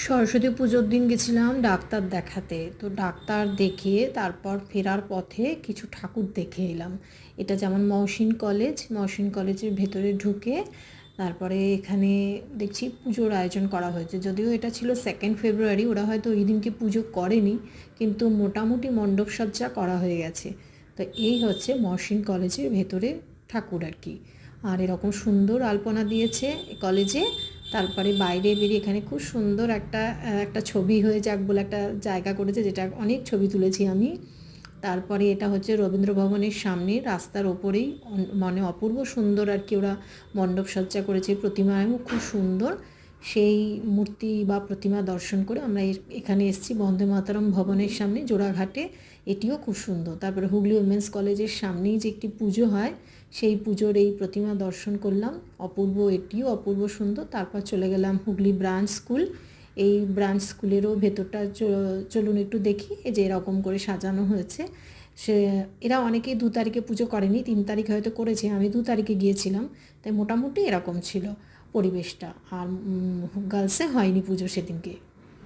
সরস্বতী পুজোর দিন গেছিলাম ডাক্তার দেখাতে। তো ডাক্তার দেখিয়ে তারপর ফেরার পথে কিছু ঠাকুর দেখে এলাম। এটা যেমন মহসিন কলেজের ভেতরে ঢুকে তারপরে এখানে দেখছি পুজোর আয়োজন করা হয়েছে। যদিও এটা ছিল 2 ফেব্রুয়ারি, ওরা হয়তো ওই দিনকে পুজো করেনি, কিন্তু মোটামুটি মণ্ডপসজ্জা করা হয়ে গেছে। তো এই হচ্ছে মহসিন কলেজের ভেতরে ঠাকুর আর কি। আর এরকম সুন্দর আলপনা দিয়েছে কলেজে। তারপরে বাইরে বেরিয়ে এখানে খুব সুন্দর একটা ছবি হয়ে যাক বলে একটা জায়গা করেছে, যেটা অনেক ছবি তুলেছি আমি। তারপরে এটা হচ্ছে রবীন্দ্র ভবনের সামনে রাস্তার ওপরেই, মানে অপূর্ব সুন্দর আর কি ওরা মণ্ডপ সজ্জা করেছে। প্রতিমাও খুব সুন্দর। সেই মূর্তি বা প্রতিমা দর্শন করে আমরা এখানে এসেছি বন্দে মাতরম ভবনের সামনে জোড়াঘাটে। এটিও খুব সুন্দর। তারপরে হুগলি উইমেন্স কলেজের সামনেই যে একটি পুজো হয়, সেই পুজোর এই প্রতিমা দর্শন করলাম। অপূর্ব, এটিও অপূর্ব সুন্দর। তারপর চলে গেলাম হুগলি ব্রাঞ্চ স্কুল। এই ব্রাঞ্চ স্কুলেরও ভেতরটা চলুন একটু দেখি। এই যে এরকম করে সাজানো হয়েছে। এরা অনেকেই 2 তারিখে পুজো করেনি, 3 তারিখে হয়তো করেছে। আমি 2 তারিখে গিয়েছিলাম, তাই মোটামুটি এরকম ছিল পরিবেশটা। আর গার্লসে হয়নি পুজো সেদিনকে।